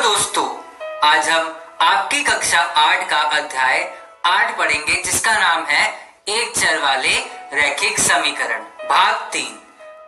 दोस्तों, आज हम आपकी कक्षा 8 का अध्याय 8 पढ़ेंगे जिसका नाम है एक चर वाले रैखिक समीकरण भाग 3।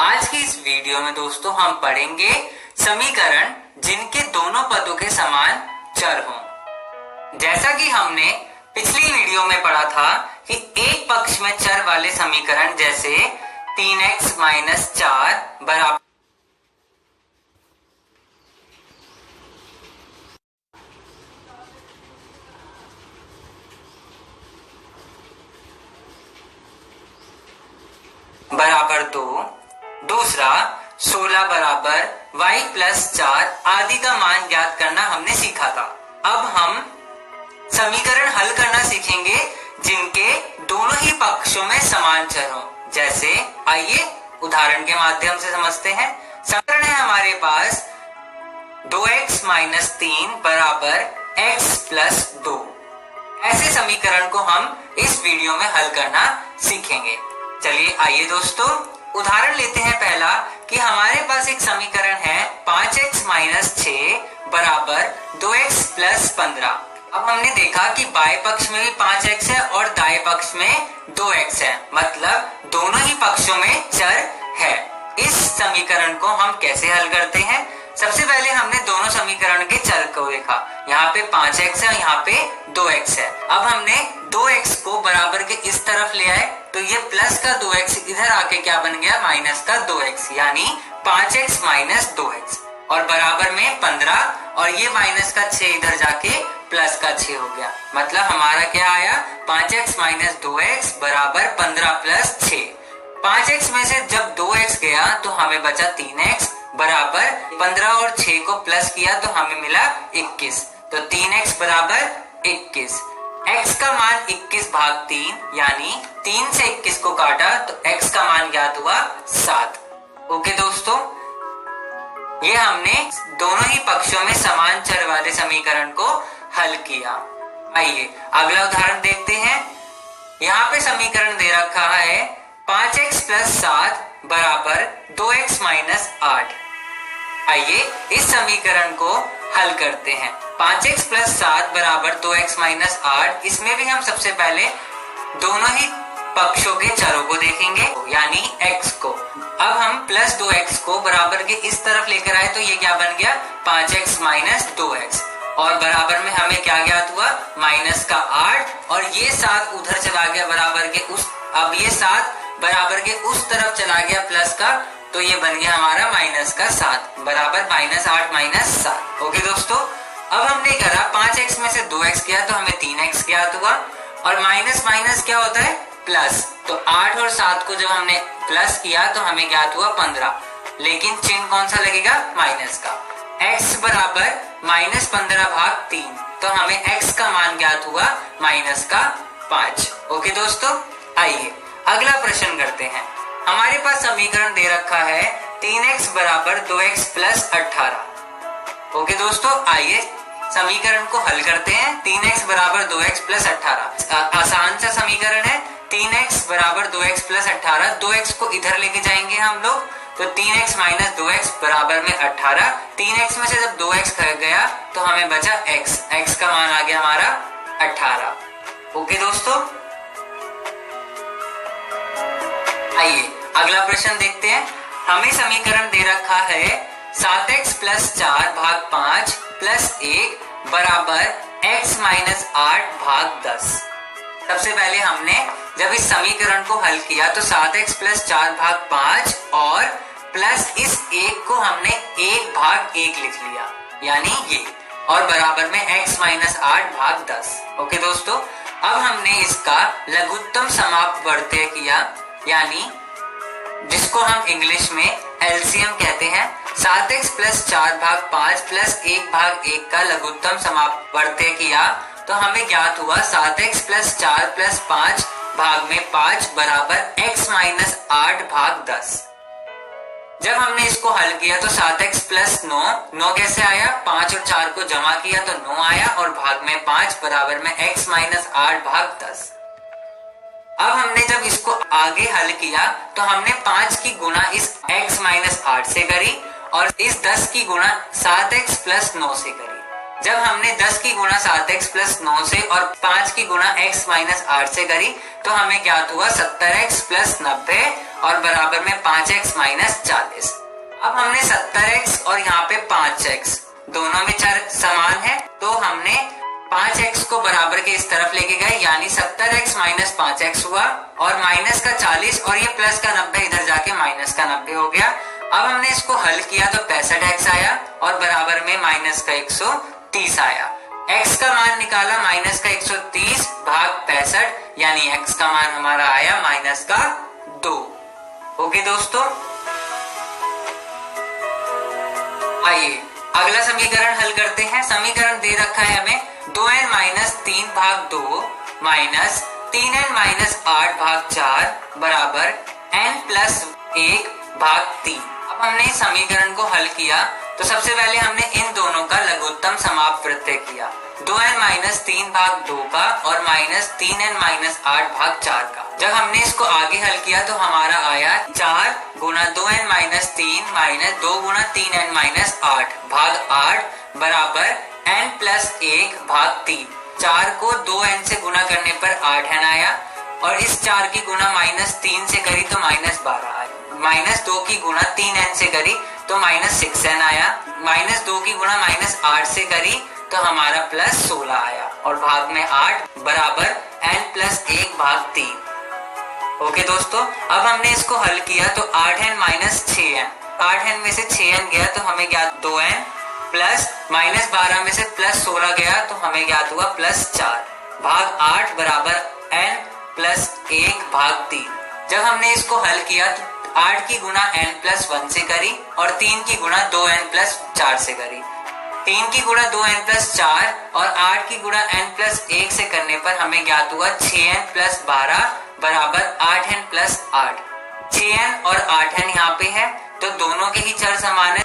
आज की इस वीडियो में दोस्तों हम पढ़ेंगे समीकरण जिनके दोनों पदों के समान चर हों। जैसा कि हमने पिछली वीडियो में पढ़ा था कि एक पक्ष में चर वाले समीकरण जैसे 3x - 4 बराबर बराबर 2, दूसरा 16 बराबर y + 4 आदि का मान ज्ञात करना हमने सीखा था। अब हम समीकरण हल करना सीखेंगे जिनके दोनों ही पक्षों में समान चर हो। जैसे आइए उदाहरण के माध्यम से समझते हैं। समीकरण है हमारे पास 2x - 3 बराबर x + 2। ऐसे समीकरण को हम इस वीडियो में हल करना सीखेंगे। चलिए आइए दोस्तों उदाहरण लेते हैं पहला कि हमारे पास एक समीकरण है 5x - 6 बराबर 2x + 15। अब हमने देखा कि बाएं पक्ष में भी 5x है और दाएं पक्ष में 2x है, मतलब दोनों ही पक्षों में चर है। इस समीकरण को हम कैसे हल करते हैं? सबसे पहले हमने दोनों समीकरण के चर को देखा। यहाँ पे 5x है, यहाँ पे 2x है। अब हमने 2x को बराबर के इस तरफ ले आए तो ये प्लस का 2x इधर आके क्या बन गया, माइनस का 2x, यानी 5x - 2x और बराबर में 15 और ये माइनस का 6 इधर जाके प्लस का 6 हो गया। मतलब हमारा क्या आया, 5x - 2x बराबर 15 + 6। 5x में से जब 2x गया तो हमें बचा 3x बराबर 15 और 6 को प्लस किया तो हमें मिला 21। तो 3x बराबर 21। x का मान 21 भाग 3, यानी 3 से 21 को काटा तो x का मान ज्ञात हुआ 7। ओके दोस्तों, ये हमने दोनों ही पक्षों में समान चर वाले समीकरण को हल किया। आइए अगला उदाहरण देखते हैं। यहाँ पे समीकरण दे रखा है 5x + 7 बराबर 2x - 8। आइए इस समीकरण को हल करते हैं। 5x + 7 बराबर 2x - 8। इसमें भी हम सबसे पहले दोनों ही पक्षों के चरों को देखेंगे, यानी x को। अब हम प्लस 2x को बराबर के इस तरफ लेकर आए तो ये क्या बन गया, 5x - 2x और बराबर में हमें क्या ज्ञात हुआ, माइनस का 8 और ये 7 उधर चला गया बराबर के उस, अब ये 7 बराबर के उस तरफ चला गया प्लस का, तो ये बन गया हमारा माइनस का 7 बराबर -8 - 7। ओके दोस्तों, अब हमने करा 5x में से 2x किया तो हमें 3x ज्ञात हुआ और माइनस माइनस क्या होता है, प्लस। तो 8 और 7 को जब हमने प्लस किया तो हमें ज्ञात हुआ 15, लेकिन चिन्ह कौन सा लगेगा, माइनस का। x बराबर -15 भाग 3, तो हमें x का मान ज्ञात हुआ -5। ओके दोस्तों, आइए अगला प्रश्न करते हैं। हमारे पास समीकरण दे रखा है 3x बराबर 2x + 18। ओके दोस्तों, आइए समीकरण को हल करते हैं। 3x बराबर 2x + 18 आसान सा समीकरण है। 3x बराबर 2x + 18, 2x को इधर लेके जाएंगे हम लोग तो 3x - 2x बराबर में 18। 3x में से जब 2x गया तो हमें बचा x, x का मान आ गया हमारा 18। ओके दोस्तों, आइए अगला प्रश्न देखते हैं। हमें समीकरण दे रखा है 7x + 4 भाग 5 + 1 बराबर x - 8 भाग 10। सबसे पहले हमने जब इस समीकरण को हल किया तो 7x + 4 भाग 5 और प्लस इस 1 को हमने 1 भाग 1 लिख लिया, यानी ये, और बराबर में x - 8 भाग 10। ओके दोस्तों, अब हमने इसका लघुत्तम समापवर्त्य किया, यानी जिसको हम इंग्लिश में एलसीएम कहते हैं। 7x + 4 भाग 5 + 1 भाग 1 का लघुत्तम समापवर्त्य किया तो हमें ज्ञात हुआ 7x + 4 + 5 भाग में 5 बराबर x - 8 भाग 10। जब हमने इसको हल किया तो 7x + 9 कैसे आया, 5 और 4 को जमा किया तो 9 आया और भाग में 5 बराबर में x - 8 भाग 10। अब हमने जब इसको आगे हल किया तो हमने 5 की गुणा इस x - 8 से करी और इस 10 की गुणा 7x + 9 से करी। जब हमने 10 की गुणा 7x प्लस 9 से और 5 की गुणा x माइनस 8 से करी तो हमें ज्ञात हुआ 70x प्लस 90 और बराबर में 5x माइनस 40। अब हमने 70x और यहाँ पे 5x दोनों में चर समान है तो हमने 5x को बराबर के इस तरफ लेके गए, यानी 70x माइनस 5x हुआ और माइनस का 40 और ये प्लस का 90 इधर जाके माइनस का 90 हो गया। अब हमने इसको हल किया तो 65x आया और बराबर में माइनस का 130 आया। x का मान निकाला माइनस का 130 भाग 65, यानी x का मान हमारा आया माइनस का 2। ओके दोस्तों, आइए अगला समीकरण हल करते हैं। समीकरण दे रखा है हमें 2n माइनस 3 भाग 2 माइनस 3n माइनस 8 भाग 4 बराबर n प्लस 1 भाग 3। अब हमने इस समीकरण को हल किया तो सबसे पहले हमने इन दोनों का लघुत्तम समाप्त प्रत्यय किया, 2n माइनस 3 भाग 2 का और माइनस 3n माइनस 8 भाग 4 का। जब हमने इसको आगे हल किया तो हमारा आया 4 गुना 2n माइनस 3 माइनस 2 गुना 3n माइनस 8 भाग 8 बराबर n प्लस 1 भाग 3। 4 को 2n से गुना करने पर 8n आया और इस 4 की गुना माइनस 3 से करी तो माइनस 12 आया। माइनस 2 की गुणा 3n से करी तो माइनस 6n आया। माइनस 2 की गुणा माइनस 8 से करी तो हमारा प्लस 16 आया और भाग में 8 बराबर n प्लस 1 भाग 3। ओके दोस्तों, अब हमने इसको हल किया तो 8n माइनस 6n, 8n में से 6n गया तो हमें ज्ञात 2n प्लस माइनस 12 में से प्लस 16 गया तो हमें ज्ञात हुआ प्लस 4 भाग 8 बराबर n प्लस 1 भाग 3। जब हमने इसको हल किया तो 8 की गुणा n प्लस 1 से करी और 3 की गुणा 2n प्लस 4 से करी। 3 की गुणा 2n प्लस 4 और 8 की गुणा n प्लस 1 से करने पर हमें ज्ञात हुआ 6n प्लस 12 बराबर 8n प्लस 8। 6n और 8n यहाँ पे है तो दोनों के ही चर समान है।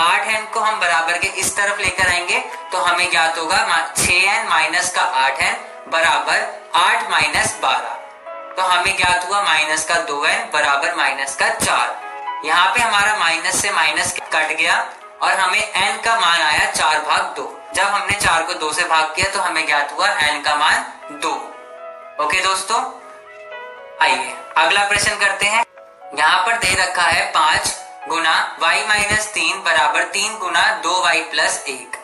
8n को हम बराबर के इस तरफ लेकर आएंगे तो हमें ज्ञात होगा 6n माइनस का 8n बराबर 8 माइनस 12, तो हमें ज्ञात हुआ माइनस का 2n बराबर माइनस का 4। यहाँ पे हमारा माइनस से माइनस कट गया और हमें n का मान आया 4 भाग 2। जब हमने 4 को 2 से भाग किया तो हमें ज्ञात हुआ n का मान 2। ओके दोस्तों, आइए अगला प्रश्न करते हैं। यहाँ पर दे रखा है 5 गुना y माइनस 3 बराबर 3 गुना 2y प्लस 1।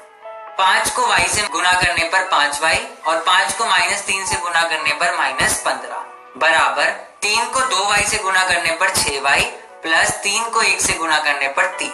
5 को y से गुना करने पर 5y और 5 को माइनस 3 से गुना करने पर माइनस 15 बराबर 3 को 2y से गुना करने पर 6y प्लस 3 को 1 से गुना करने पर 3।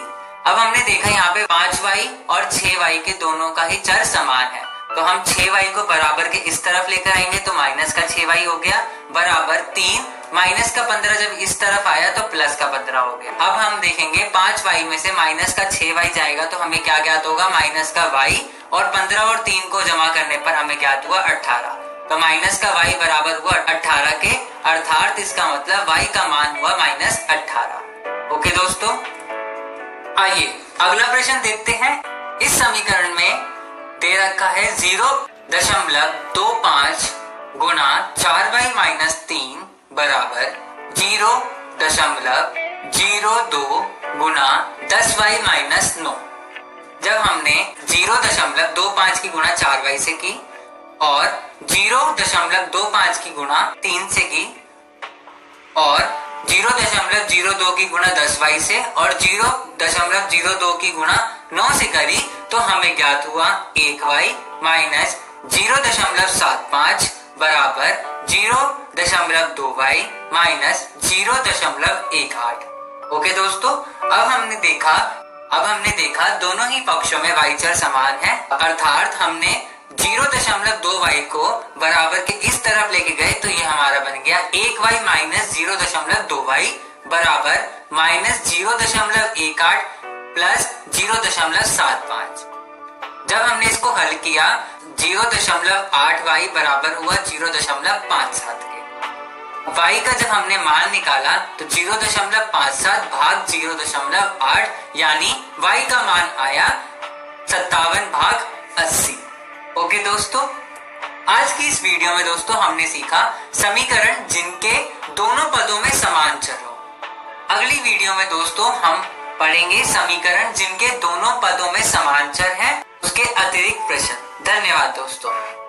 अब हमने देखा यहाँ पे 5y और 6y के दोनों का ही चर समान है तो हम 6y को बराबर के इस तरफ लेकर आएंगे तो माइनस का 6y हो गया बराबर 3, माइनस का 15 जब इस तरफ आया तो प्लस का 15 हो गया। अब हम देखेंगे 5y में से माइनस का 6y जाएगा तो हमें क्या ज्ञात होगा, माइनस का y और 15 और 3 को जमा करने पर हमें ज्ञात हुआ 18, तो माइनस का y बराबर हुआ 18 के, अर्थात इसका मतलब y का मान हुआ माइनस 18। ओके दोस्तों, आइए अगला प्रश्न देखते हैं। इस समीकरण में दे रखा है 0.25 गुना 4y माइनस 3 बराबर 0.02 गुना 10y माइनस 9। जब हमने 0.25 की गुणा 4y से की और 0.25 की गुणा 3 से की और 0.02 की गुणा 10y से और 0.02 की गुणा 9 से करी तो हमें ज्ञात हुआ 1y माइनस 0.75 बराबर 0.2y माइनस 0.18। ओके दोस्तों, अब हमने देखा दोनों ही पक्षों में y चर समान है, अर्थात हमने 0.2y को बराबर के इस तरफ लेके गए तो ये हमारा बन गया 1y माइनस 0.2y बराबर माइनस 0.18 प्लस 0.75। जब हमने इसको हल किया 0.8y बराबर हुआ 0.57 के। y का जब हमने मान निकाला तो 0.57 भाग 0.8 यानी y का मान आया 57 भाग 80। ओके दोस्तों, आज की इस वीडियो में दोस्तों हमने सीखा समीकरण जिनके दोनों पदों में समान चर हो। अगली वीडियो में दोस्तों हम पढ़ेंगे समीकरण जिनके दोनों पदों में समान चर है, उसके अतिरिक्त प्रश्न। धन्यवाद दोस्तों।